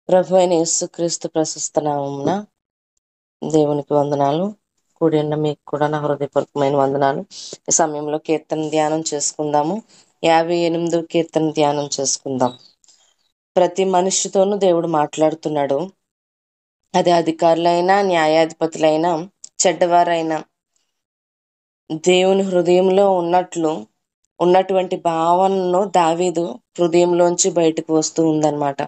ప్రభు అయిన యేసుక్రీస్తు ప్రశస్త నామమున దేవునికి వందనాలు. కూడి ఉన్న మీకు కూడా నా హృదయపూర్వకమైన వందనాలు. ఈ సమయంలో కీర్తన ధ్యానం చేసుకుందాము. 58వ కీర్తన ధ్యానం చేసుకుందాం. ప్రతి మనిషితోనూ దేవుడు మాట్లాడుతున్నాడు. అది అధికారులైనా, న్యాయాధిపతులైనా, చెడ్డవారైనా దేవుని హృదయంలో ఉన్నటువంటి భావనను దావీదు హృదయంలోంచి బయటకు వస్తూ ఉందన్నమాట.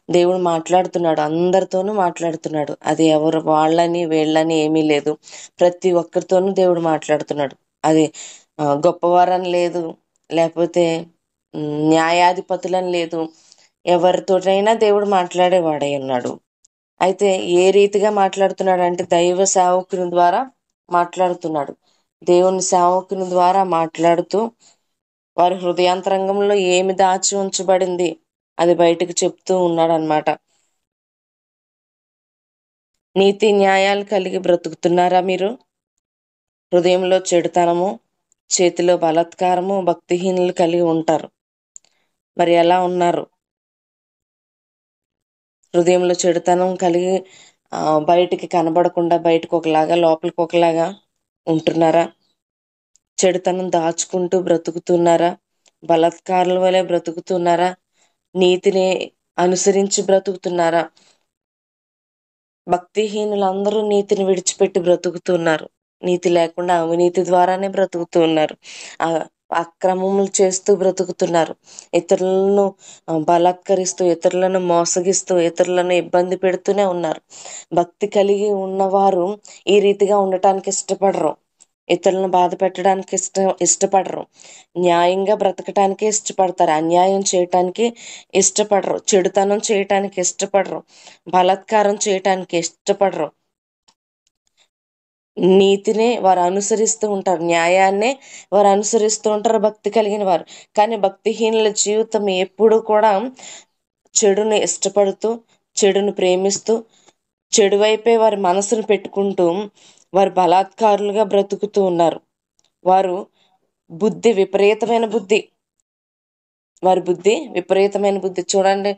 దేవుడు మాట్లాడుతున్నాడు, అందరితోనూ మాట్లాడుతున్నాడు. అది ఎవరు వాళ్ళని వీళ్ళని ఏమీ లేదు, ప్రతి ఒక్కరితోనూ దేవుడు మాట్లాడుతున్నాడు. అది గొప్పవారని లేదు, లేకపోతే న్యాయాధిపతులని లేదు, ఎవరితోటైనా దేవుడు మాట్లాడేవాడై ఉన్నాడు. అయితే ఏ రీతిగా మాట్లాడుతున్నాడు అంటే దైవ సేవకుని ద్వారా మాట్లాడుతున్నాడు. దేవుని సేవకుని ద్వారా మాట్లాడుతూ వారి హృదయాంతరంగంలో ఏమి దాచి ఉంచబడింది అది బయటకు చెప్తూ ఉన్నాడు అన్నమాట. నీతి న్యాయాలు కలిగి బ్రతుకుతున్నారా మీరు? హృదయంలో చెడుతనము, చేతిలో బలాత్కారము, భక్తిహీనులు కలిగి ఉంటారు. మరి ఎలా ఉన్నారు? హృదయంలో చెడుతనం కలిగి బయటికి కనబడకుండా బయటకు ఒకలాగా లోపలికి ఒకలాగా ఉంటున్నారా? చెడుతనం దాచుకుంటూ బ్రతుకుతున్నారా? బలాత్కారుల వలె బ్రతుకుతున్నారా? నీతిని అనుసరించి బ్రతుకుతున్నారా? భక్తిహీనులందరూ నీతిని విడిచిపెట్టి బ్రతుకుతున్నారు. నీతి లేకుండా అవినీతి ద్వారానే బ్రతుకుతున్నారు. అక్రమములు చేస్తూ బ్రతుకుతున్నారు. ఇతరులను బలాత్కరిస్తూ, ఇతరులను మోసగిస్తూ, ఇతరులను ఇబ్బంది పెడుతూనే ఉన్నారు. భక్తి కలిగి ఉన్నవారు ఈ రీతిగా ఉండటానికి ఇష్టపడరు. ఇతరులను బాధ పెట్టడానికి ఇష్టపడరు. న్యాయంగా బ్రతకటానికి ఇష్టపడతారు. అన్యాయం చేయటానికి ఇష్టపడరు. చెడుతనం చేయటానికి ఇష్టపడరు. బలాత్కారం చేయటానికి ఇష్టపడరు. నీతినే వారు అనుసరిస్తూ ఉంటారు, న్యాయాన్నే వారు అనుసరిస్తూ ఉంటారు భక్తి కలిగిన వారు. కానీ భక్తిహీనుల జీవితం ఎప్పుడూ కూడా చెడుని ఇష్టపడుతూ, చెడును ప్రేమిస్తూ, చెడు వైపే వారి మనసును పెట్టుకుంటూ వారు బలాత్కారులుగా బ్రతుకుతూ ఉన్నారు. వారు విపరీతమైన బుద్ధి. వారి బుద్ధి విపరీతమైన బుద్ధి. చూడండి,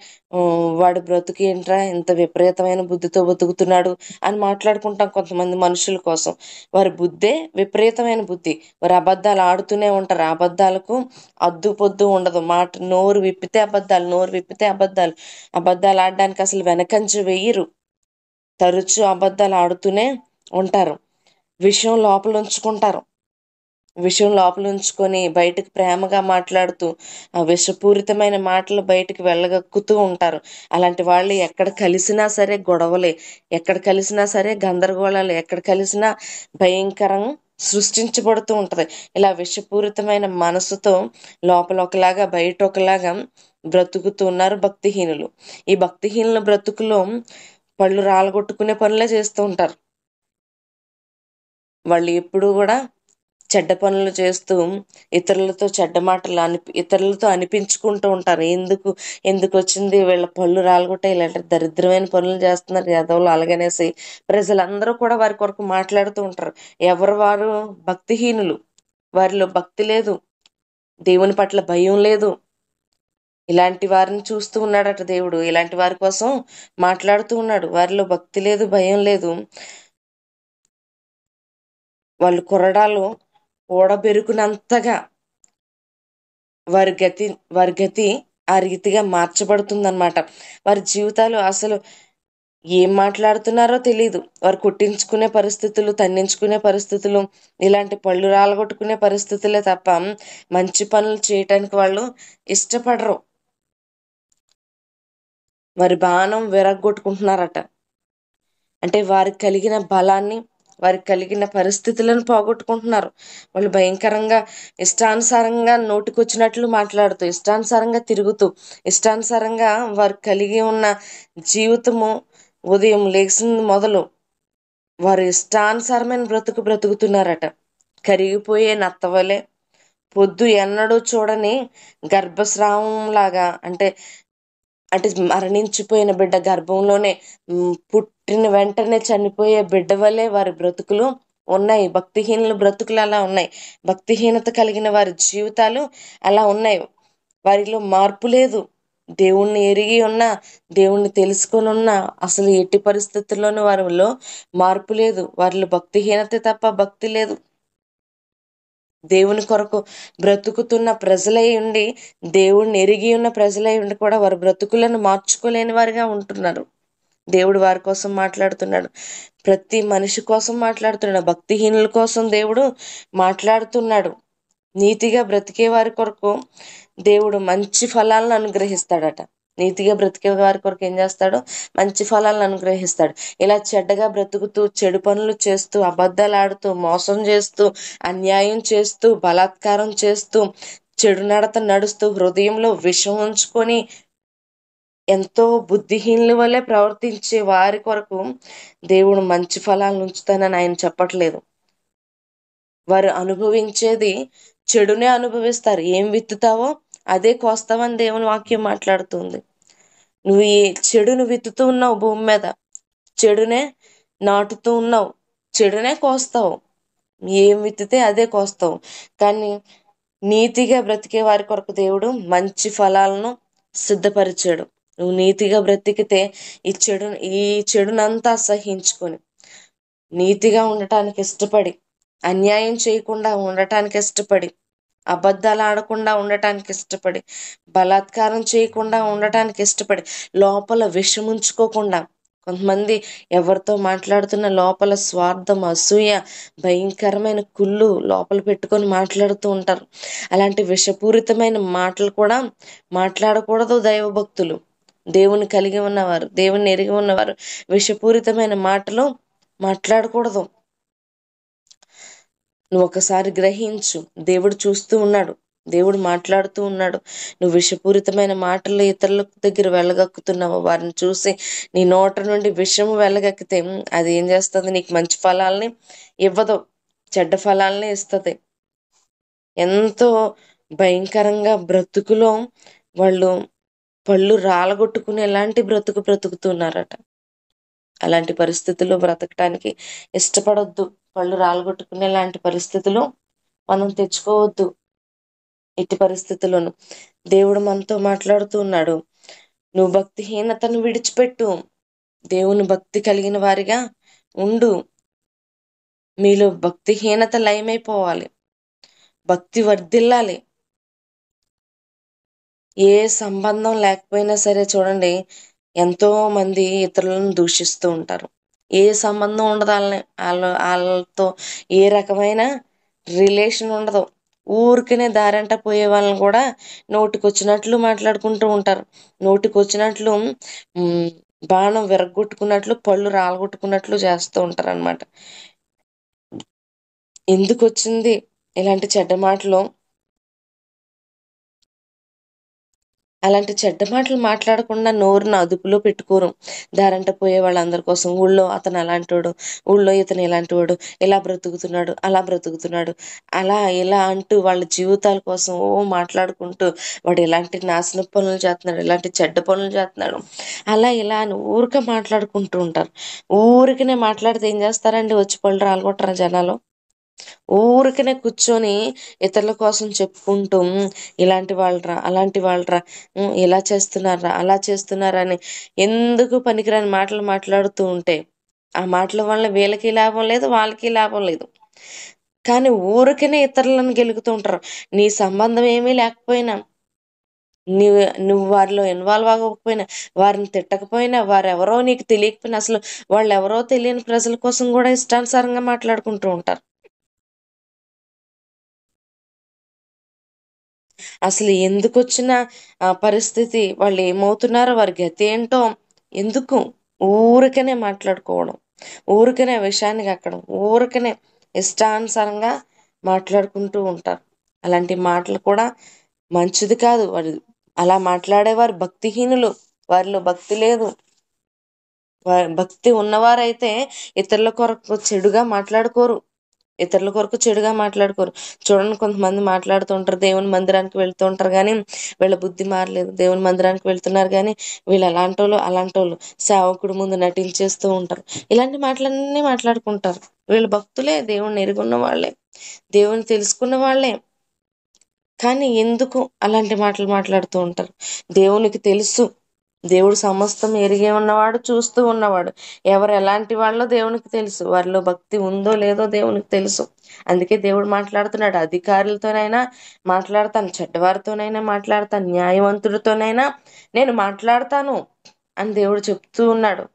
వాడి బ్రతుకు ఏంట్రా ఇంత విపరీతమైన బుద్ధితో బతుకుతున్నాడు అని మాట్లాడుకుంటాం కొంతమంది మనుషుల కోసం. వారి బుద్ధే విపరీతమైన బుద్ధి. వారు అబద్ధాలు ఆడుతూనే ఉంటారు. అబద్ధాలకు అద్దు పొద్దు ఉండదు. నోరు విప్పితే అబద్ధాలు, నోరు విప్పితే అబద్ధాలు. అబద్ధాలు ఆడడానికి అసలు వెనకంజ వెయ్యరు. తరచూ అబద్ధాలు ఆడుతూనే ఉంటారు. విషయం లోపల ఉంచుకొని బయటకు ప్రేమగా మాట్లాడుతూ ఆ విషపూరితమైన మాటలు బయటకు వెళ్ళగక్కుతూ ఉంటారు. అలాంటి వాళ్ళు ఎక్కడ కలిసినా సరే గొడవలే, ఎక్కడ కలిసినా సరే గందరగోళాలు, ఎక్కడ కలిసినా భయంకరం సృష్టించబడుతూ ఉంటది. ఇలా విషపూరితమైన మనసుతో లోపల ఒకలాగా బయట ఒకలాగా బ్రతుకుతూ ఉన్నారు భక్తిహీనులు. ఈ భక్తిహీనుల బ్రతుకులో పళ్ళు రాలగొట్టుకునే పనులే చేస్తూ ఉంటారు. వాళ్ళు ఎప్పుడూ కూడా చెడ్డ పనులు చేస్తూ ఇతరులతో చెడ్డ మాటలు ఇతరులతో అనిపించుకుంటూ ఉంటారు. ఎందుకు వచ్చింది వీళ్ళ పళ్ళు రాలగొట్టే ఇలాంటి దరిద్రమైన పనులు చేస్తున్నారు యాదవులు అలాగనేసి ప్రజలందరూ కూడా వారి కొరకు మాట్లాడుతూ ఉంటారు. ఎవరు వారు? భక్తిహీనులు. వారిలో భక్తి లేదు, దేవుని పట్ల భయం లేదు. ఇలాంటి వారిని చూస్తూ ఉన్నాడట దేవుడు. ఇలాంటి వారి కోసం మాట్లాడుతూ ఉన్నాడు. వారిలో భక్తి లేదు, భయం లేదు. వాళ్ళు కొరడాలు ఓడబెరుకునంతగా వారి గతి ఆ రీతిగా మార్చబడుతుందన్నమాట. వారి జీవితాలు అసలు ఏం మాట్లాడుతున్నారో తెలియదు. వారు కొట్టించుకునే పరిస్థితులు, తన్నించుకునే పరిస్థితులు, ఇలాంటి పళ్ళు రాలగొట్టుకునే పరిస్థితులే తప్ప మంచి పనులు చేయటానికి వాళ్ళు ఇష్టపడరు. వారి బాణం విరగ్గొట్టుకుంటున్నారట. అంటే వారికి కలిగిన బలాన్ని, వారికి కలిగిన పరిస్థితులను పోగొట్టుకుంటున్నారు. వాళ్ళు భయంకరంగా ఇష్టానుసారంగా నోటికొచ్చినట్లు మాట్లాడుతూ, ఇష్టానుసారంగా తిరుగుతూ, ఇష్టానుసారంగా వారు కలిగి ఉన్న జీవితము ఉదయం లేచింది మొదలు వారు ఇష్టానుసారమైన బ్రతుకుతున్నారట. కరిగిపోయే నత్తవలే, పొద్దు ఎన్నడూ చూడని గర్భస్రావం లాగా, అంటే మరణించిపోయిన బిడ్డ గర్భంలోనే పుట్టిన వెంటనే చనిపోయే బిడ్డ వల్లే వారి బ్రతుకులు ఉన్నాయి. భక్తిహీనుల బ్రతుకులు అలా ఉన్నాయి. భక్తిహీనత కలిగిన వారి జీవితాలు అలా ఉన్నాయి. వారిలో మార్పు లేదు. దేవుణ్ణి ఎరిగి ఉన్నా, దేవుణ్ణి తెలుసుకొని ఉన్నా అసలు ఎట్టి పరిస్థితుల్లోనూ వారిలో మార్పు లేదు. వారిలో భక్తిహీనత తప్ప భక్తి లేదు. దేవుని కొరకు బ్రతుకుతున్న ప్రజలై ఉండి, దేవుణ్ణి ఎరిగి ఉన్న ప్రజలై ఉండి కూడా వారి బ్రతుకులను మార్చుకోలేని వారిగా ఉంటున్నారు. దేవుడు వారి కోసం మాట్లాడుతున్నాడు. ప్రతి మనిషి కోసం మాట్లాడుతున్నాడు. భక్తిహీనుల కోసం దేవుడు మాట్లాడుతున్నాడు. నీతిగా బ్రతికే వారి కొరకు దేవుడు మంచి ఫలాలను అనుగ్రహిస్తాడట. నీతిగా బ్రతికే వారి కొరకు ఏం చేస్తాడు? మంచి ఫలాలను అనుగ్రహిస్తాడు. ఇలా చెడ్డగా బ్రతుకుతూ, చెడు పనులు చేస్తూ, అబద్ధాలు ఆడుతూ, మోసం చేస్తూ, అన్యాయం చేస్తూ, బలాత్కారం చేస్తూ, చెడు నడత నడుస్తూ, హృదయంలో విషం ఉంచుకొని ఎంతో బుద్ధిహీనుల వల్లే ప్రవర్తించే వారి కొరకు దేవుడు మంచి ఫలాలను ఉంచుతానని ఆయన చెప్పట్లేదు. వారు అనుభవించేది చెడునే అనుభవిస్తారు. ఏం విత్తుతావో అదే కోస్తావని దేవుని వాక్యం మాట్లాడుతుంది. నువ్వు ఈ చెడును విత్తుతూ ఉన్నావు, భూమి మీద చెడునే నాటుతూ ఉన్నావు, చెడునే కోస్తావు. ఏం విత్తితే అదే కోస్తావు. కానీ నీతిగా బ్రతికే వారి కొరకు దేవుడు మంచి ఫలాలను సిద్ధపరిచాడు. నువ్వు నీతిగా బ్రతికితే ఈ చెడునంతా సహించుకొని నీతిగా ఉండటానికి ఇష్టపడి, అన్యాయం చేయకుండా ఉండటానికి ఇష్టపడి, అబద్ధాలు ఆడకుండా ఉండటానికి ఇష్టపడి, బలాత్కారం చేయకుండా ఉండటానికి ఇష్టపడి, లోపల విషం ఉంచుకోకుండా, కొంతమంది ఎవరితో మాట్లాడుతున్న లోపల స్వార్థం, అసూయ, భయంకరమైన కుళ్ళు లోపల పెట్టుకొని మాట్లాడుతూ ఉంటారు. అలాంటి విషపూరితమైన మాటలు కూడా మాట్లాడకూడదు దైవభక్తులు. దేవుని కలిగి ఉన్నవారు, దేవుని ఎరిగి ఉన్నవారు విషపూరితమైన మాటలు మాట్లాడకూడదు. నువ్వు ఒకసారి గ్రహించు, దేవుడు చూస్తూ ఉన్నాడు, దేవుడు మాట్లాడుతూ ఉన్నాడు. నువ్వు విషపూరితమైన మాటలు ఇతరుల దగ్గర వెళ్ళగక్కుతున్నావు. వారిని చూసి నీ నోట నుండి విషము వెళ్ళగక్కితే అది ఏం చేస్తుంది? నీకు మంచి ఫలాల్ని ఇవ్వదు, చెడ్డ ఫలాల్ని ఇస్తుంది. ఎంతో భయంకరంగా బ్రతుకులో వాళ్ళు పళ్ళు రాలగొట్టుకుని ఎలాంటి బ్రతుకుతున్నారట. అలాంటి పరిస్థితుల్లో బ్రతకటానికి ఇష్టపడొద్దు. పళ్ళు రాలగొట్టుకునే లాంటి పరిస్థితులు మనం తెచ్చుకోవద్దు. ఎట్టి పరిస్థితుల్లోనూ దేవుడు మనతో మాట్లాడుతూ ఉన్నాడు. నువ్వు భక్తిహీనతను విడిచిపెట్టు, దేవుని భక్తి కలిగిన వారిగా ఉండు. మీలో భక్తిహీనత లయమైపోవాలి, భక్తి వర్ధిల్లాలి. ఏ సంబంధం లేకపోయినా సరే చూడండి, ఎంతో మంది ఇతరులను దూషిస్తూ ఉంటారు. ఏ సంబంధం ఉండదు వాళ్ళతో, ఏ రకమైన రిలేషన్ ఉండదు. ఊరికనే దారంట పోయే వాళ్ళని కూడా నోటికొచ్చినట్లు మాట్లాడుకుంటూ ఉంటారు. నోటికొచ్చినట్లు బాణం విరగొట్టుకున్నట్లు, పళ్ళు రాలగొట్టుకున్నట్లు చేస్తూ ఉంటారు అనమాట. ఎందుకు వచ్చింది ఇలాంటి చెడ్డ మాటలు? అలాంటి చెడ్డ మాటలు మాట్లాడకుండా నోరును అదుపులో పెట్టుకోరు. దారంట పోయే వాళ్ళందరి కోసం ఊళ్ళో అతను అలాంటివాడు, ఊళ్ళో ఇతను ఇలాంటివాడు, ఇలా బ్రతుకుతున్నాడు, అలా బ్రతుకుతున్నాడు, అలా ఇలా అంటూ వాళ్ళ జీవితాల కోసం మాట్లాడుకుంటూ వాడు ఎలాంటి నాశన పనులు చేస్తున్నాడు, ఎలాంటి చెడ్డ పనులు చేస్తున్నాడు, అలా ఇలా అని ఊరికే మాట్లాడుకుంటూ ఉంటారు. ఊరికనే మాట్లాడితే ఏం చేస్తారండి? వచ్చి పళ్ళు రాలగొట్టరా జనాలు? ఊరికనే కూర్చొని ఇతరుల కోసం చెప్పుకుంటూ ఇలాంటి వాళ్ళరా, అలాంటి వాళ్ళరా, ఇలా చేస్తున్నారా, అలా చేస్తున్నారని ఎందుకు పనికిరాని మాటలు మాట్లాడుతూ ఉంటే ఆ మాటల వల్ల వీళ్ళకి లాభం లేదు, వాళ్ళకి లాభం లేదు. కానీ ఊరికనే ఇతరులను గెలుగుతూ ఉంటారు. నీ సంబంధం ఏమీ లేకపోయినా, నువ్వు వారిలో ఇన్వాల్వ్ అవ్వకపోయినా, వారిని తిట్టకపోయినా, వారెవరో నీకు తెలియకపోయినా, అసలు వాళ్ళు ఎవరో తెలియని ప్రజల కోసం కూడా ఇష్టానుసారంగా మాట్లాడుకుంటూ ఉంటారు. అసలు ఎందుకు వచ్చిన పరిస్థితి, వాళ్ళు ఏమవుతున్నారో, వారి గతి ఏంటో, ఎందుకు ఊరికనే మాట్లాడుకోవడం, ఊరికనే విషయానికి అక్కడం, ఊరికనే ఇష్టానుసారంగా మాట్లాడుకుంటూ ఉంటారు. అలాంటి మాటలు కూడా మంచిది కాదు. వారు అలా మాట్లాడేవారు భక్తిహీనులు, వారిలో భక్తి లేదు. భక్తి ఉన్నవారైతే ఇతరుల కొరకు చెడుగా మాట్లాడుకోరు, ఇతరుల కొరకు చెడుగా మాట్లాడుకోరు. చూడండి, కొంతమంది మాట్లాడుతూ ఉంటారు, దేవుని మందిరానికి వెళ్తూ ఉంటారు కానీ వీళ్ళ బుద్ధి మారలేదు. దేవుని మందిరానికి వెళ్తున్నారు కానీ వీళ్ళు అలాంటోళ్ళు సేవకుడు ముందు నటించేస్తూ ఉంటారు. ఇలాంటి మాటలన్నీ మాట్లాడుకుంటారు. వీళ్ళు భక్తులే, దేవుణ్ణి ఎరుగున్న వాళ్ళే, దేవుని తెలుసుకున్న వాళ్ళే. కానీ ఎందుకు అలాంటి మాటలు మాట్లాడుతూ ఉంటారు? దేవునికి తెలుసు. దేవుడు సమస్తం ఎరిగి ఉన్నవాడు, చూస్తూ ఉన్నవాడు. ఎవరు ఎలాంటి వాళ్ళో దేవునికి తెలుసు. వారిలో భక్తి ఉందో లేదో దేవునికి తెలుసు. అందుకే దేవుడు మాట్లాడుతున్నాడు. అధికారులతోనైనా మాట్లాడతాను, చెడ్డవారితోనైనా మాట్లాడతాను, న్యాయవంతుడితోనైనా నేను మాట్లాడతాను అని దేవుడు చెప్తూ ఉన్నాడు.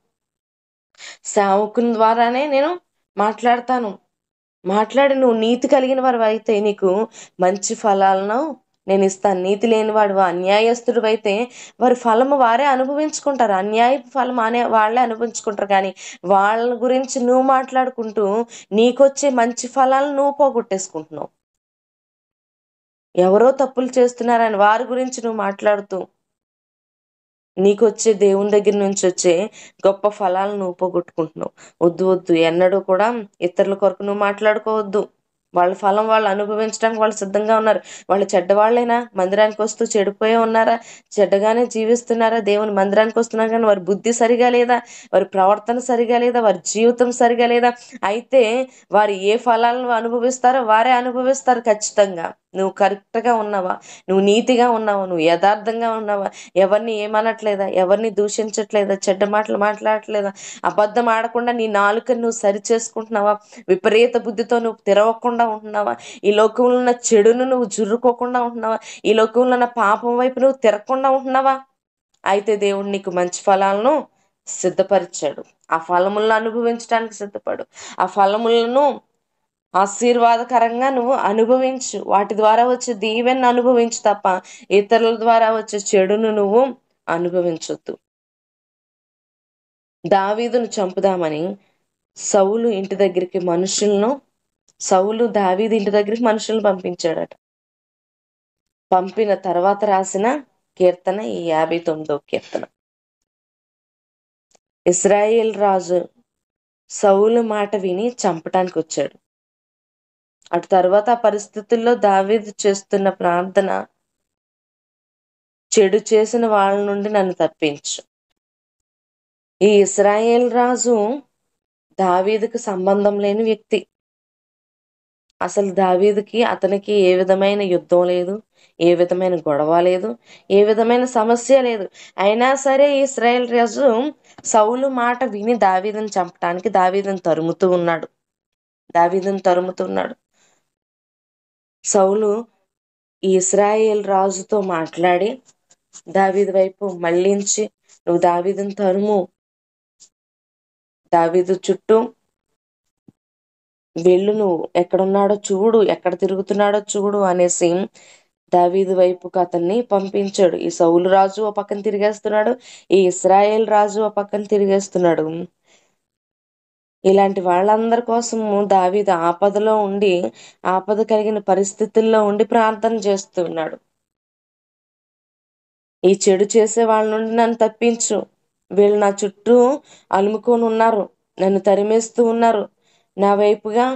సేవకుని ద్వారానే నేను మాట్లాడతాను. మాట్లాడి నువ్వు నీతి కలిగిన వారు అయితే నీకు మంచి ఫలాలను నేను ఇస్తాను. నీతి లేని వాడు అన్యాయస్తుడు అయితే వారి ఫలము వారే అనుభవించుకుంటారు. అన్యాయ ఫలం అనే వాళ్ళే అనుభవించుకుంటారు. కానీ వాళ్ళ గురించి నువ్వు మాట్లాడుకుంటూ నీకొచ్చే మంచి ఫలాలను నువ్వు పోగొట్టేసుకుంటున్నావు. ఎవరో తప్పులు చేస్తున్నారని వారి గురించి నువ్వు మాట్లాడుతూ నీకొచ్చే దేవుని దగ్గర నుంచి వచ్చే గొప్ప ఫలాలను నువ్వు పోగొట్టుకుంటున్నావు. వద్దు వద్దు, ఎన్నడూ కూడా ఇతరుల కొరకు నువ్వు మాట్లాడుకోవద్దు. వాళ్ళ ఫలం వాళ్ళు అనుభవించడానికి వాళ్ళు సిద్ధంగా ఉన్నారు. వాళ్ళు చెడ్డవాళ్ళైనా మందిరానికి వస్తూ చెడిపోయే ఉన్నారా, చెడ్డగానే జీవిస్తున్నారా, దేవుని మందిరానికి వస్తున్నారు కానీ వారి బుద్ధి సరిగా లేదా, వారి ప్రవర్తన సరిగా లేదా, వారి జీవితం సరిగా లేదా, అయితే వారు ఏ ఫలాలను అనుభవిస్తారో వారే అనుభవిస్తారు ఖచ్చితంగా. నువ్వు కరెక్ట్గా ఉన్నావా, నువ్వు నీతిగా ఉన్నావా, నువ్వు యథార్థంగా ఉన్నావా, ఎవరిని ఏమనట్లేదా, ఎవరిని దూషించట్లేదా, చెడ్డ మాటలు మాట్లాడట్లేదా, అబద్ధం ఆడకుండా నీ నాలుకని నువ్వు సరి చేసుకుంటున్నావా, విపరీత బుద్ధితో నువ్వు తిరగకుండా ఉంటున్నావా, ఈ లోకంలో ఉన్న చెడును నువ్వు జుర్రుకోకుండా ఉంటున్నావా, ఈ లోకంలో ఉన్న పాపం వైపు నువ్వు తిరగకుండా ఉంటున్నావా, అయితే దేవుడు నీకు మంచి ఫలాలను సిద్ధపరిచాడు. ఆ ఫలములను అనుభవించడానికి సిద్ధపడు. ఆ ఫలములను ఆశీర్వాదకరంగా నువ్వు అనుభవించు. వాటి ద్వారా వచ్చే దీవెనను అనుభవించు తప్ప ఇతరుల ద్వారా వచ్చే చెడును నువ్వు అనుభవించొద్దు. దావీదును చంపుదామని సౌలు ఇంటి దగ్గరికి దావీదు ఇంటి దగ్గరికి మనుషులను పంపించాడట. పంపిన తర్వాత రాసిన కీర్తన ఈ 59వ కీర్తన. ఇశ్రాయేల్ రాజు సౌలు మాట విని చంపటానికి వచ్చాడు. అటు తర్వాత ఆ పరిస్థితుల్లో దావీదు చేస్తున్న ప్రార్థన, చెడు చేసిన వాళ్ళ నుండి నన్ను తప్పించు. ఈ ఇశ్రాయేల్ రాజు దావీదుకు సంబంధం లేని వ్యక్తి. అసలు దావీదుకి అతనికి ఏ విధమైన యుద్ధం లేదు, ఏ విధమైన గొడవ లేదు, ఏ విధమైన సమస్య లేదు. అయినా సరే ఇశ్రాయేల్ రాజు సౌలు మాట విని దావీదుని చంపటానికి దావీదుని తరుముతూ ఉన్నాడు. సౌలు ఈ ఇశ్రాయేల్ రాజుతో మాట్లాడి దావీదు వైపు మళ్ళించి, నువ్వు దావీదుని తరుము, దావీదు చుట్టూ వెళ్ళు, నువ్వు ఎక్కడున్నాడో చూడు, ఎక్కడ తిరుగుతున్నాడో చూడు అనేసి దావీదు వైపుకు అతన్ని పంపించాడు. ఈ సౌలు రాజు ఒక పక్కన తిరిగేస్తున్నాడు, ఈ ఇశ్రాయేల్ రాజు ఒక పక్కన తిరిగేస్తున్నాడు. ఇలాంటి వాళ్ళందరి కోసము దావీదు ఆపద కలిగిన పరిస్థితుల్లో ఉండి ప్రార్థన చేస్తున్నాడు. ఈ చెడు చేసే వాళ్ళ నుండి నన్ను తప్పించు, వీళ్ళు నా చుట్టూ అలుముకొని ఉన్నారు, నన్ను తరిమేస్తూ ఉన్నారు, నా వైపుగా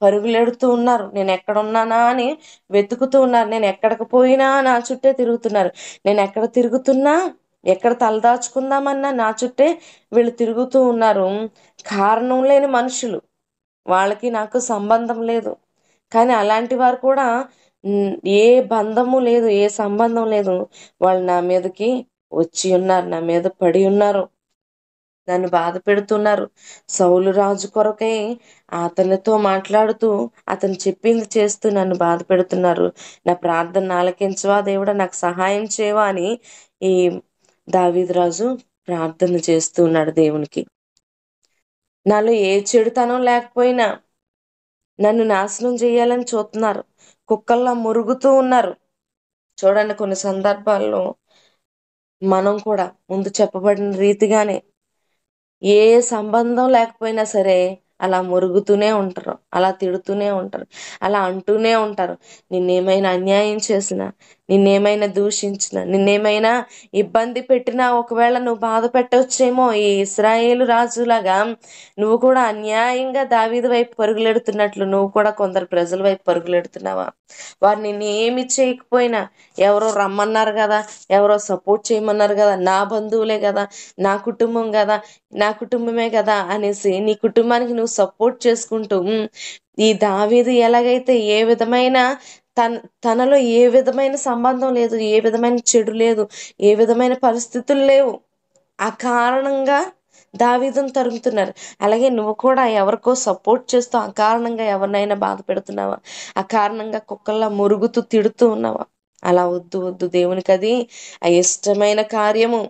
పరుగులెడుతూ ఉన్నారు, నేను ఎక్కడున్నానా అని వెతుకుతూ ఉన్నారు, నేను ఎక్కడికి పోయినా నా చుట్టే తిరుగుతున్నారు, నేను ఎక్కడ తిరుగుతున్నా, ఎక్కడ తలదాచుకుందామన్నా నా చుట్టే వీళ్ళు తిరుగుతూ ఉన్నారు. కారణం లేని మనుషులు, వాళ్ళకి నాకు సంబంధం లేదు, కానీ అలాంటి వారు కూడా ఏ బంధము లేదు, ఏ సంబంధం లేదు, వాళ్ళు నా మీదకి వచ్చి ఉన్నారు, నా మీద పడి ఉన్నారు, నన్ను బాధ పెడుతున్నారు. సౌలు రాజు కొరకై అతనితో మాట్లాడుతూ అతను చెప్పింది చేస్తూ నన్ను బాధ పెడుతున్నారు, నా ప్రార్థన ఆలకించవా దేవుడా, నాకు సహాయం చేయవా అని ఈ దావీదు రాజు ప్రార్థన చేస్తూ ఉన్నాడు దేవునికి. నాలో ఏ చెడుతనం లేకపోయినా నన్ను నాశనం చేయాలని చూస్తున్నారు, కుక్కల్లా మురుగుతూ ఉన్నారు. చూడండి, కొన్ని సందర్భాల్లో మనం కూడా ముందు చెప్పబడిన రీతిగానే ఏ సంబంధం లేకపోయినా సరే అలా మురుగుతూనే ఉంటారు, అలా తిడుతూనే ఉంటారు, అలా అంటూనే ఉంటారు. నిన్నేమైనా అన్యాయం చేసినా, నిన్నేమైనా దూషించినా, నిన్నేమైనా ఇబ్బంది పెట్టినా, ఒకవేళ నువ్వు బాధ పెట్టవచ్చేమో, ఈ ఇశ్రాయేలు రాజులాగా నువ్వు కూడా అన్యాయంగా దావీదు వైపు పరుగులెడుతున్నట్లు నువ్వు కూడా కొందరు ప్రజల వైపు పరుగులెడుతున్నావా? వారు నిన్ను ఏమి చేయకపోయినా, ఎవరో రమ్మన్నారు కదా, ఎవరో సపోర్ట్ చేయమన్నారు కదా, నా బంధువులే కదా, నా కుటుంబమే కదా అనేసి నీ కుటుంబానికి నువ్వు సపోర్ట్ చేసుకుంటూ, ఈ దావీదు ఎలాగైతే ఏ విధమైన తనలో ఏ విధమైన సంబంధం లేదు, ఏ విధమైన చెడు లేదు, ఏ విధమైన పరిస్థితులు లేవు. ఆ కారణంగా దావీదును తరుముతున్నారు. అలాగే నువ్వు కూడా ఎవరికో సపోర్ట్ చేస్తూ అకారణంగా ఎవరినైనా బాధ పెడుతున్నావా? అకారణంగా కుక్కల్లా మురుగుతూ తిడుతూ ఉన్నావా? అలా వద్దు వద్దు. దేవునికి అది ఇష్టమైన కార్యము.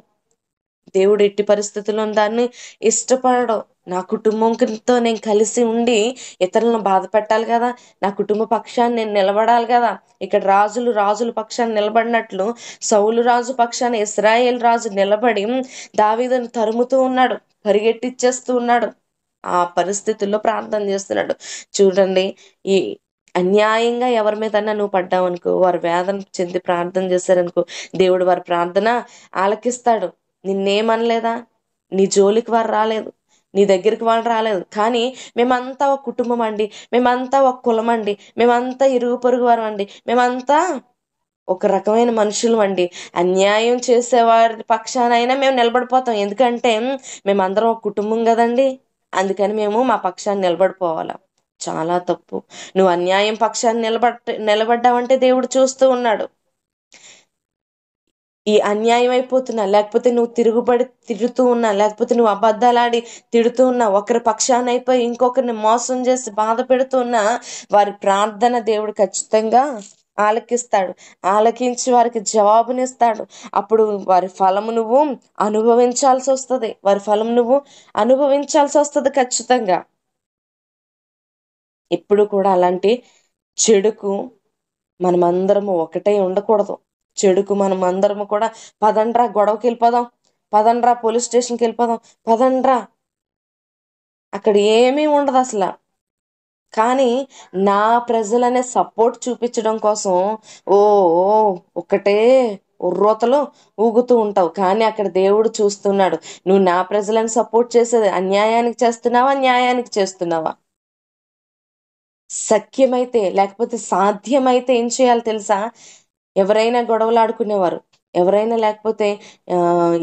దేవుడు ఎట్టి పరిస్థితుల్లో దాన్ని ఇష్టపడడు. నా కుటుంబంతో నేను కలిసి ఉండి ఇతరులను బాధ పెట్టాలి కదా, నా కుటుంబ పక్షాన్ని నేను నిలబడాలి కదా. ఇక్కడ రాజుల పక్షాన్ని నిలబడినట్లు సౌలు రాజు పక్షాన్ని ఇశ్రాయేల్ రాజు నిలబడి దావీదును తరుముతూ ఉన్నాడు, పరిగెట్టిచ్చేస్తూ ఉన్నాడు. ఆ పరిస్థితుల్లో ప్రార్థన చేస్తున్నాడు. చూడండి, ఈ అన్యాయంగా ఎవరి మీదన్నా నువ్వు పడ్డావు అనుకో, వారు వేదన చెంది ప్రార్థన చేశారనుకో, దేవుడు వారి ప్రార్థన ఆలకిస్తాడు. నిన్నేమనలేదా? నీ జోలికి వారు రాలేదు, నీ దగ్గరికి వాళ్ళు రాలేదు. కానీ మేమంతా ఒక కుటుంబం అండి, మేమంతా ఒక కులం అండి, మేమంతా ఇరుగు పొరుగు వారం అండి, మేమంతా ఒక రకమైన మనుషులు అండి. అన్యాయం చేసేవారి పక్షానైనా మేము నిలబడిపోతాం. ఎందుకంటే మేమందరం ఒక కుటుంబం కదండి, అందుకని మేము మా పక్షాన్ని నిలబడిపోవాలా. చాలా తప్పు. నువ్వు అన్యాయం పక్షాన్ని నిలబడ్డావంటే దేవుడు చూస్తూ ఉన్నాడు. ఈ అన్యాయం అయిపోతున్నా, లేకపోతే నువ్వు తిరుగుబడి తిడుతూ ఉన్నా, లేకపోతే నువ్వు అబద్ధాలాడి తిడుతూ ఉన్నా, ఒకరి పక్షాన అయిపోయి ఇంకొకరిని మోసం చేసి బాధ పెడుతూ ఉన్నా, వారి ప్రార్థన దేవుడు ఖచ్చితంగా ఆలకిస్తాడు. ఆలకించి వారికి జవాబునిస్తాడు. అప్పుడు వారి ఫలము నువ్వు అనుభవించాల్సి వస్తుంది. వారి ఫలం నువ్వు అనుభవించాల్సి వస్తుంది ఖచ్చితంగా. ఇప్పుడు కూడా అలాంటి చెడుకు మనమందరము ఒకటే ఉండకూడదు. చెడుకు మనం అందరము కూడా పదండ్రా గొడవకి వెళ్ళిపోదాం, పదండ్రా పోలీస్ స్టేషన్కి వెళ్ళిపోదాం, పదండ్రా, అక్కడ ఏమీ ఉండదు అసలు. కానీ నా ప్రజలనే సపోర్ట్ చూపించడం కోసం ఓ ఒకటే ఉర్రోతలో ఊగుతూ ఉంటావు. కానీ అక్కడ దేవుడు చూస్తున్నాడు, నువ్వు నా ప్రజలను సపోర్ట్ చేసేది అన్యాయానికి చేస్తున్నావా, న్యాయానికి చేస్తున్నావా? సఖ్యమైతే, లేకపోతే సాధ్యమైతే ఏం చేయాలి తెలుసా? ఎవరైనా గొడవలు ఆడుకునేవారు, ఎవరైనా లేకపోతే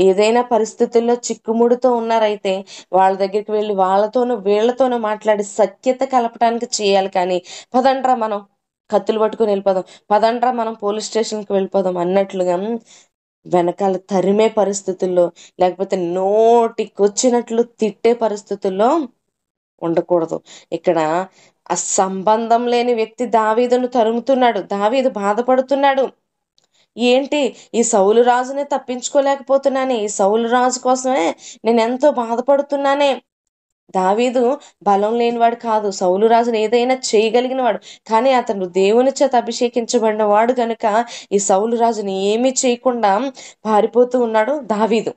ఏదైనా పరిస్థితుల్లో చిక్కుముడితో ఉన్నారైతే వాళ్ళ దగ్గరికి వెళ్ళి వాళ్ళతోనూ వీళ్ళతోనూ మాట్లాడి సఖ్యత కలపడానికి చేయాలి. కానీ పదండ్రా మనం కత్తులు పట్టుకుని వెళ్ళిపోదాం, పదండ్రా మనం పోలీస్ స్టేషన్కి వెళ్ళిపోదాం అన్నట్లుగా వెనకాల తరిమే పరిస్థితుల్లో, లేకపోతే నోటికొచ్చినట్లు తిట్టే పరిస్థితుల్లో ఉండకూడదు. ఇక్కడ ఆ సంబంధం లేని వ్యక్తి దావీదును తరుముతున్నాడు. దావీదు బాధపడుతున్నాడు. ఏంటి, ఈ సౌలు రాజునే తప్పించుకోలేకపోతున్నానే, ఈ సౌలు రాజు కోసమే నేను ఎంతో బాధపడుతున్నానే. దావీదు బలం లేనివాడు కాదు, సౌలు రాజును ఏదైనా చేయగలిగిన వాడు. కానీ అతను దేవుని చేత అభిషేకించబడిన వాడు కనుక ఈ సౌలు రాజుని ఏమీ చేయకుండా పారిపోతూ ఉన్నాడు దావీదు.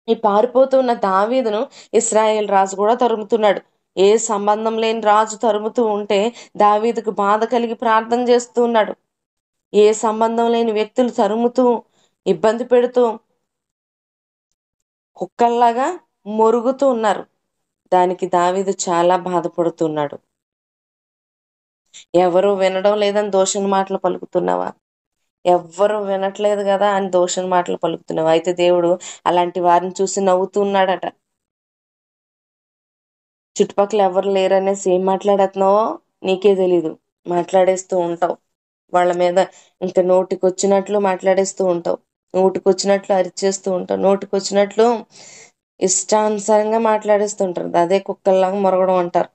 ఈ పారిపోతూ ఉన్న దావీదును ఇశ్రాయేల్ రాజు కూడా తరుముతున్నాడు. ఏ సంబంధం లేని రాజు తరుముతూ ఉంటే దావీదుకు బాధ కలిగి ప్రార్థన చేస్తూ ఉన్నాడు. ఏ సంబంధం లేని వ్యక్తులు తరుముతూ ఇబ్బంది పెడుతూ కుక్కల్లాగా మొరుగుతూ ఉన్నారు. దానికి దావీదు చాలా బాధపడుతున్నాడు. ఎవరు వినడం లేదని దోషణ మాటలు పలుకుతున్నావా? ఎవ్వరు వినట్లేదు కదా అని దోషణ మాటలు పలుకుతున్నావా? అయితే దేవుడు అలాంటి వారిని చూసి నవ్వుతూ ఉన్నాడట. చుట్టుపక్కల ఎవరు లేరనేసి ఏం మాట్లాడేస్తున్నావో నీకే తెలీదు. మాట్లాడేస్తూ ఉంటావు వాళ్ళ మీద, ఇంకా నోటికి వచ్చినట్లు మాట్లాడేస్తూ ఉంటావు, నోటికి వచ్చినట్లు అరిచేస్తూ ఉంటావు, నోటికి వచ్చినట్లు ఇష్టానుసారంగా మాట్లాడేస్తుంటారు. అదే కుక్కల్లాగా మొరగడం అంటారు.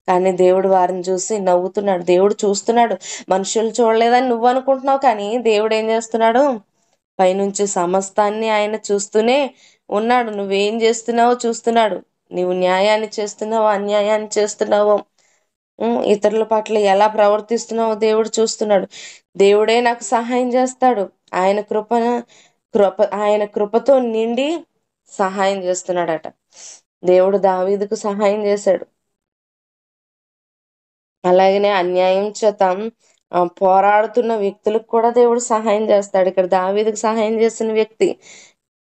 కానీ దేవుడు వారిని చూసి నవ్వుతున్నాడు. దేవుడు చూస్తున్నాడు. మనుషులు చూడలేదని నువ్వు అనుకుంటున్నావు, కానీ దేవుడు ఏం చేస్తున్నాడు? పైనుంచి సమస్తాన్ని ఆయన చూస్తూనే ఉన్నాడు. నువ్వేం చేస్తున్నావో చూస్తున్నాడు. నువ్వు న్యాయాన్ని చేస్తున్నావో అన్యాయాన్ని చేస్తున్నావో, ఇతరుల పట్ల ఎలా ప్రవర్తిస్తున్నావో దేవుడు చూస్తున్నాడు. దేవుడే నాకు సహాయం చేస్తాడు. ఆయన కృపతో నిండి సహాయం చేస్తున్నాడట. దేవుడు దావీదుకు సహాయం చేశాడు. అలాగనే అన్యాయం చేత పోరాడుతున్న వ్యక్తులకు కూడా దేవుడు సహాయం చేస్తాడు. ఇక్కడ దావీదుకు సహాయం చేసిన వ్యక్తి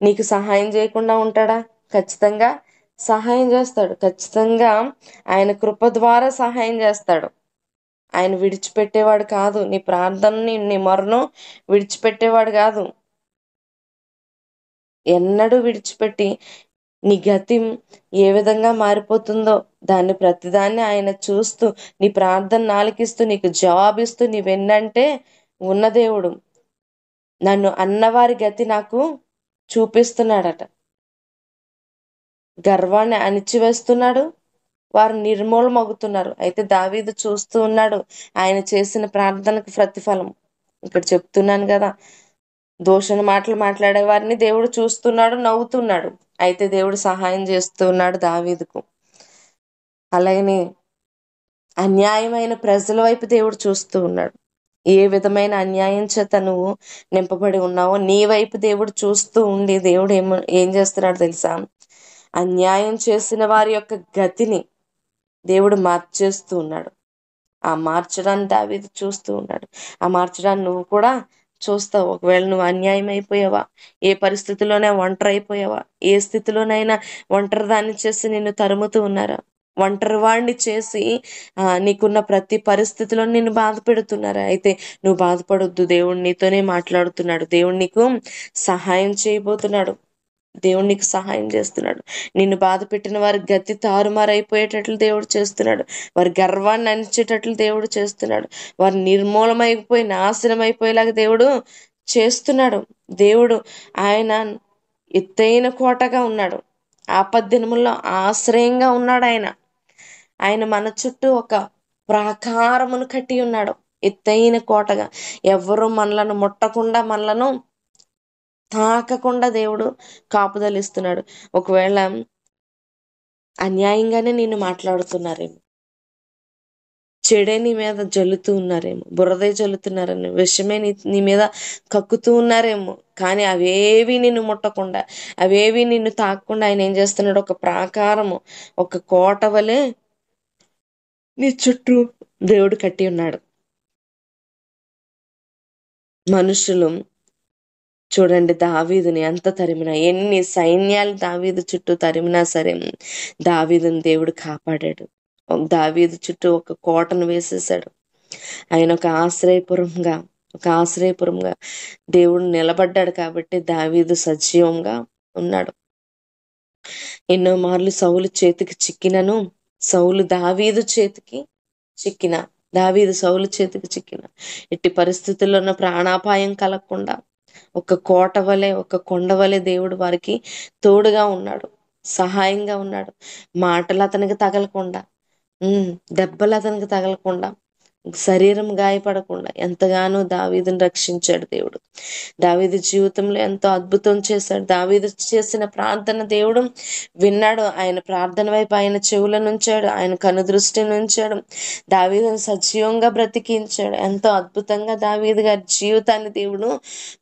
నీకు సహాయం చేయకుండా ఉంటాడా? ఖచ్చితంగా సహాయం చేస్తాడు. ఖచ్చితంగా ఆయన కృప ద్వారా సహాయం చేస్తాడు. ఆయన విడిచిపెట్టేవాడు కాదు. నీ ప్రార్థనని, నీ మొరను విడిచిపెట్టేవాడు కాదు. ఎన్నడూ విడిచిపెట్టి నీ గతి ఏ విధంగా మారిపోతుందో దాన్ని ప్రతిదాన్ని ఆయన చూస్తూ, నీ ప్రార్థన ఆలకిస్తూ, నీకు జవాబిస్తూ, నీవెన్నంటే ఉన్న దేవుడు నన్ను అన్నవారి గతి నాకు చూపిస్తున్నాడట. గర్వాన్ని అణిచివేస్తున్నాడు, వారు నిర్మూలమవుతున్నారు. అయితే దావీదు చూస్తూ ఉన్నాడు ఆయన చేసిన ప్రార్థనకు ప్రతిఫలం. ఇక్కడ చెప్తున్నాను కదా, దూషణ మాటలు మాట్లాడే వారిని దేవుడు చూస్తున్నాడు, నవ్వుతున్నాడు. అయితే దేవుడు సహాయం చేస్తున్నాడు దావీదుకు. అలాగనే అన్యాయమైన ప్రజల వైపు దేవుడు చూస్తూ ఉన్నాడు. ఏ విధమైన అన్యాయం చేత నువ్వు నింపబడి ఉన్నావో నీ వైపు దేవుడు చూస్తూ ఉండి, దేవుడు ఏం చేస్తున్నాడు తెలుసా? అన్యాయం చేసిన వారి యొక్క గతిని దేవుడు మార్చేస్తూ ఉన్నాడు. ఆ మార్చడాన్ని దావీదు చూస్తూ ఉన్నాడు. ఆ మార్చడాన్ని నువ్వు కూడా చూస్తావు. ఒకవేళ నువ్వు అన్యాయం అయిపోయావా, ఏ పరిస్థితిలోనే ఒంటరి అయిపోయావా, ఏ స్థితిలోనైనా ఒంటరి దాన్ని చేసి నిన్ను తరుముతూ ఉన్నారా, ఒంటరి వాడిని చేసి నీకున్న ప్రతి పరిస్థితిలో నిన్ను బాధ పెడుతున్నారా? అయితే నువ్వు బాధపడొద్దు, దేవుడు నీతోనే మాట్లాడుతున్నాడు. దేవుడు నీకు సహాయం చేయబోతున్నాడు. దేవుడు నీకు సహాయం చేస్తున్నాడు. నిన్ను బాధ పెట్టిన వారి గతి తారుమారైపోయేటట్లు దేవుడు చేస్తున్నాడు. వారి గర్వాన్ని అణిచేటట్లు దేవుడు చేస్తున్నాడు. వారు నిర్మూలమైపోయి నాశనం అయిపోయేలాగా దేవుడు చేస్తున్నాడు. దేవుడు ఆయన ఎత్తైన కోటగా ఉన్నాడు. ఆపద్దినముల్లో ఆశ్రయంగా ఉన్నాడు. ఆయన మన చుట్టూ ఒక ప్రాకారమును కట్టి ఉన్నాడు, ఎత్తైన కోటగా. ఎవరు మనలను ముట్టకుండా, మనలను తాకకుండా దేవుడు కాపుదలిస్తున్నాడు. ఒకవేళ అన్యాయంగానే నిన్ను మాట్లాడుతున్నారేమో, చెడే నీ మీద జల్లుతూ ఉన్నారేమో, బురదే జల్లుతున్నారేమో, విషమే నీ మీద కక్కుతూ ఉన్నారేమో, కానీ అవేవి నిన్ను ముట్టకుండా, అవేవి నిన్ను తాకకుండా ఆయన ఏం చేస్తున్నాడు? ఒక ప్రాకారము, ఒక కోట వలె నీ చుట్టూ దేవుడు కట్టి ఉన్నాడు. మనుషులు చూడండి, దావీదుని ఎంత తరిమినా, ఎన్ని సైన్యాలు దావీదు చుట్టూ తరిమినా సరే దావీదుని దేవుడు కాపాడాడు. దావీదు చుట్టూ ఒక కోటను వేసేసాడు. ఆయన ఒక ఆశ్రయపురంగా దేవుడు నిలబడ్డాడు. కాబట్టి దావీదు సజీవంగా ఉన్నాడు. ఎన్నో మార్లు సౌలు చేతికి చిక్కినను, దావీదు సౌలు చేతికి చిక్కిన ఎట్టి పరిస్థితుల్లోనూ ప్రాణాపాయం కలగకుండా ఒక కోట వలె, ఒక కొండ వలె దేవుడు వారికి తోడుగా ఉన్నాడు, సహాయంగా ఉన్నాడు. మాటలు అతనికి తగలకుండా, దెబ్బలు అతనికి తగలకుండా, శరీరం గాయపడకుండా ఎంతగానో దావీదుని రక్షించాడు దేవుడు. దావీదు జీవితంలో ఎంతో అద్భుతం చేశాడు. దావీదు చేసిన ప్రార్థన దేవుడు విన్నాడు. ఆయన ప్రార్థన వైపు ఆయన చెవులను ఉంచాడు, ఆయన కనుదృష్టిని ఉంచాడు. దావీదును సజీవంగా బ్రతికించాడు. ఎంతో అద్భుతంగా దావీదు గారి జీవితాన్ని దేవుడు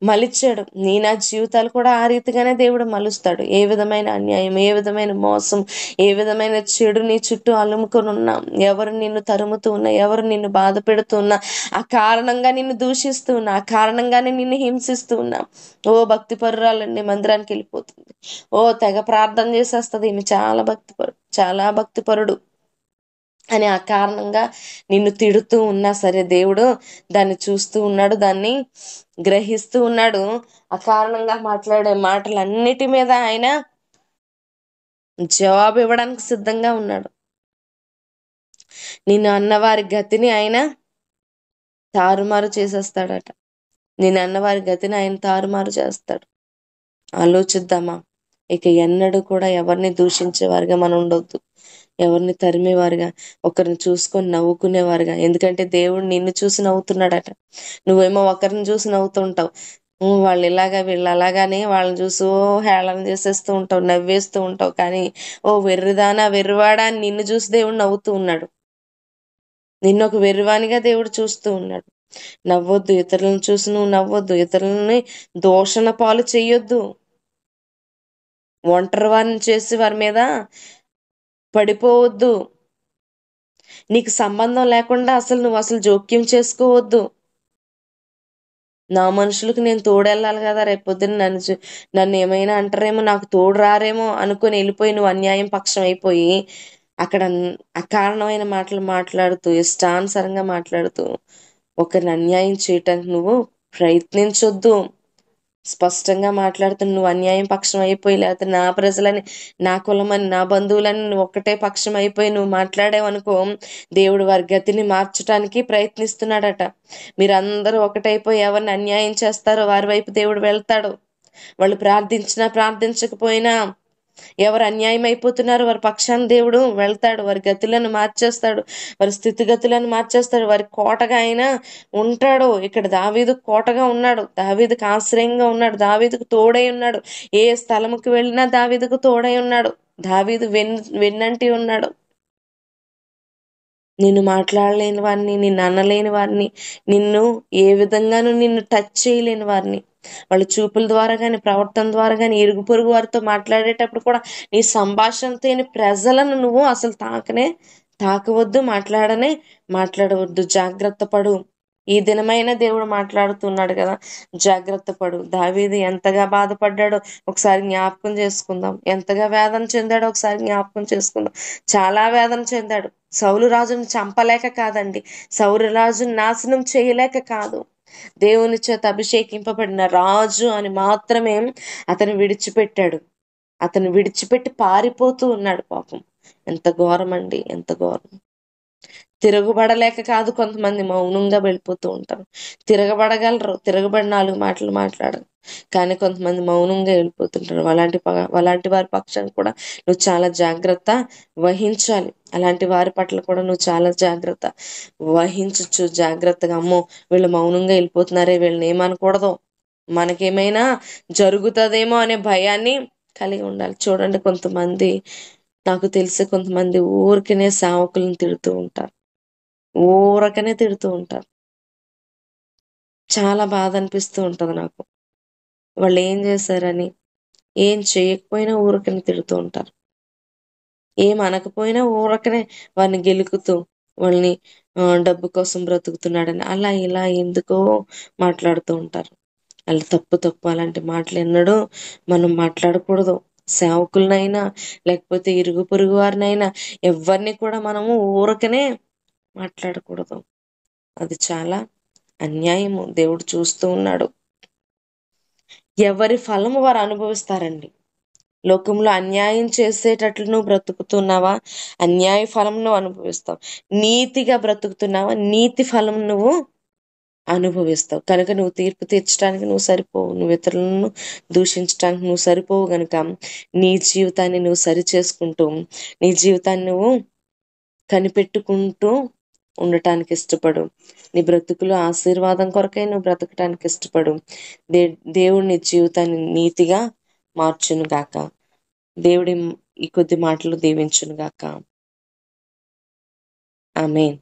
మలిచాడు. నా జీవితాలు కూడా ఆ రీతిగానే దేవుడు మలుస్తాడు. ఏ విధమైన అన్యాయం, ఏ విధమైన మోసం, ఏ విధమైన చెడు నీ చుట్టూ అలుముకొని ఉన్నా, ఎవరు నిన్ను తరుముతూ ఉన్నా, ఎవరు నిన్ను బాధ పెడుతూ ఉన్నా, ఆ కారణంగా నిన్ను దూషిస్తూ ఉన్నా, ఆ కారణంగానే నిన్ను హింసిస్తూ ఉన్నా, ఓ భక్తి పరురాలండి మందిరానికి వెళ్ళిపోతుంది, ఓ తెగ ప్రార్థన చేసేస్తుంది, ఈమె చాలా భక్తిపరుడు అని ఆ కారణంగా నిన్ను తిడుతూ ఉన్నా సరే దేవుడు దాన్ని చూస్తూ ఉన్నాడు, దాన్ని గ్రహిస్తూ ఉన్నాడు. ఆ కారణంగా మాట్లాడే మాటలన్నిటి మీద ఆయన జవాబు ఇవ్వడానికి సిద్ధంగా ఉన్నాడు. నిన్ను అన్నవారి గతిని ఆయన తారుమారు చేసేస్తాడట. నేను అన్నవారి గతిని ఆయన తారుమారు చేస్తాడు. ఆలోచిద్దామా? ఇక ఎన్నడూ కూడా ఎవరిని దూషించేవారుగా మనం ఉండొద్దు, ఎవరిని తరిమేవారుగా, ఒకరిని చూసుకొని నవ్వుకునేవారుగా. ఎందుకంటే దేవుడు నిన్ను చూసి నవ్వుతున్నాడట. నువ్వేమో ఒకరిని చూసి నవ్వుతుంటావు, వాళ్ళు ఇలాగా వీళ్ళు అలాగానే వాళ్ళని చూసి హేళన చేసేస్తూ ఉంటావు, నవ్వేస్తూ ఉంటావు. కానీ ఓ వెర్రిదానా, వెర్రివాడా అని నిన్ను చూసి దేవుడు నవ్వుతూ ఉన్నాడు. నిన్ను ఒక వెర్రివానిగా దేవుడు చూస్తూ ఉన్నాడు. నవ్వొద్దు, ఇతరులను చూసి నువ్వు నవ్వొద్దు, ఇతరులని దూషణ పాలు చెయ్యొద్దు, ఒంటరి వారిని చేసి వారి మీద పడిపోవద్దు, నీకు సంబంధం లేకుండా నువ్వు జోక్యం చేసుకోవద్దు. నా మనుషులకు నేను తోడెళ్ళాలి కదా, రేపొద్దున నన్ను ఏమైనా అంటారేమో, నాకు తోడు రారేమో అనుకుని వెళ్ళిపోయి నువ్వు అన్యాయం పక్షం అయిపోయి అక్కడ అకారణమైన మాటలు మాట్లాడుతూ, ఇష్టానుసారంగా మాట్లాడుతూ ఒకరిని అన్యాయం చేయటానికి నువ్వు ప్రయత్నించొద్దు. స్పష్టంగా మాట్లాడుతున్న నువ్వు అన్యాయం పక్షం అయిపోయి, లేకపోతే నా ప్రజలని, నా కులమని, నా బంధువులని నువ్వు ఒక్కటే పక్షం అయిపోయి నువ్వు మాట్లాడావనుకో, దేవుడు వారి గతిని మార్చడానికి ప్రయత్నిస్తున్నాడట. మీరందరూ ఒకటైపోయి ఎవరిని అన్యాయం చేస్తారో వారి వైపు దేవుడు వెళ్తాడు. వాళ్ళు ప్రార్థించినా ప్రార్థించకపోయినా, ఎవరు అన్యాయం అయిపోతున్నారో వారి పక్షాన దేవుడు వెళ్తాడు. వారి గతులను మార్చేస్తాడు, వారి స్థితిగతులను మార్చేస్తాడు. వారి కోటగా ఆయన ఉంటాడు. ఇక్కడ దావీదు కోటగా ఉన్నాడు, దావీదుకు ఆశ్రయంగా ఉన్నాడు, దావీదుకు తోడై ఉన్నాడు. ఏ స్థలముకి వెళ్ళినా దావీదుకు తోడై ఉన్నాడు. దావీదు వెన్నంటి ఉన్నాడు. నిన్ను మాట్లాడలేని వారిని, నిన్ను అనలేని వారిని, నిన్ను ఏ విధంగానూ నిన్ను టచ్ చేయలేని వారిని, వాళ్ళ చూపుల ద్వారా కానీ, ప్రవర్తన ద్వారా కానీ, ఇరుగు పొరుగు వారితో మాట్లాడేటప్పుడు కూడా నీ సంభాషణతో ప్రజలను నువ్వు అసలు తాకవద్దు, మాట్లాడవద్దు. జాగ్రత్త పడు. ఈ దినమైన దేవుడు మాట్లాడుతున్నాడు కదా, జాగ్రత్త పడు. దావీదు ఎంతగా బాధపడ్డాడో ఒకసారి జ్ఞాపకం చేసుకుందాం. ఎంతగా వేదన చెందాడో ఒకసారి జ్ఞాపకం చేసుకుందాం. చాలా వేదన చెందాడు. సౌలు రాజును చంపలేక కాదండి, సౌలు రాజును నాశనం చేయలేక కాదు, దేవుని చేత అభిషేకింపబడిన రాజు అని మాత్రమే అతను విడిచిపెట్టాడు. అతను విడిచిపెట్టి పారిపోతూ ఉన్నాడు. పాపం ఎంత ఘోరం అండి, ఎంత ఘోరం. తిరగబడలేక కాదు, కొంతమంది మౌనంగా వెళ్ళిపోతూ ఉంటారు. తిరగబడగలరు, తిరగబడి 4 మాటలు మాట్లాడరు, కానీ కొంతమంది మౌనంగా వెళ్ళిపోతుంటారు. అలాంటి వారి పక్షాన్ని కూడా నువ్వు చాలా జాగ్రత్త వహించాలి. అలాంటి వారి పట్ల కూడా నువ్వు చాలా జాగ్రత్త వహించచ్చు. జాగ్రత్తగా, అమ్మో వీళ్ళు మౌనంగా వెళ్ళిపోతున్నారే, వీళ్ళని ఏమనకూడదు, మనకేమైనా జరుగుతుందేమో అనే భయాన్ని కలిగి ఉండాలి. చూడండి, కొంతమంది, నాకు తెలిసి కొంతమంది ఊరికనే సేవకులను తిడుతూ ఉంటారు, ఊరకనే తిడుతూ ఉంటారు. చాలా బాధ అనిపిస్తూ ఉంటుంది నాకు. వాళ్ళు ఏం చేశారని, ఏం చేయకపోయినా ఊరకనే తిడుతూ ఉంటారు. ఏం అనకపోయినా ఊరకనే వారిని గెలుకుతూ, వాళ్ళని డబ్బు కోసం బ్రతుకుతున్నాడని అలా ఇలా ఎందుకో మాట్లాడుతూ ఉంటారు. వాళ్ళు తప్పు అలాంటి మాటలు ఎన్నడూ మనం మాట్లాడకూడదు. సేవకులనైనా, లేకపోతే ఇరుగు పొరుగు వారినైనా, ఎవరిని కూడా మనము ఊరకనే మాట్లాడకూడదు. అది చాలా అన్యాయము. దేవుడు చూస్తూ ఉన్నాడు. ఎవరి ఫలము వారు అనుభవిస్తారండి. లోకంలో అన్యాయం చేసేటట్లు నువ్వు బ్రతుకుతున్నావా, అన్యాయ ఫలం నువ్వు అనుభవిస్తావు. నీతిగా బ్రతుకుతున్నావా, నీతి ఫలం నువ్వు అనుభవిస్తావు. కనుక నువ్వు తీర్పు తీర్చడానికి నువ్వు సరిపోవు, నువ్వు ఇతరులను దూషించడానికి నువ్వు సరిపోవు. కనుక నీ జీవితాన్ని నువ్వు సరి చేసుకుంటూ, నీ జీవితాన్ని నువ్వు కనిపెట్టుకుంటూ ఉండటానికి ఇష్టపడు. నీ బ్రతుకులో ఆశీర్వాదం కొరకై నువ్వు బ్రతకటానికి ఇష్టపడు. దేవుడి నీ జీవితాన్ని నీతిగా మార్చును గాక. దేవుడి ఈ కొద్ది మాటలు దీవించును గాక. ఆమేన్.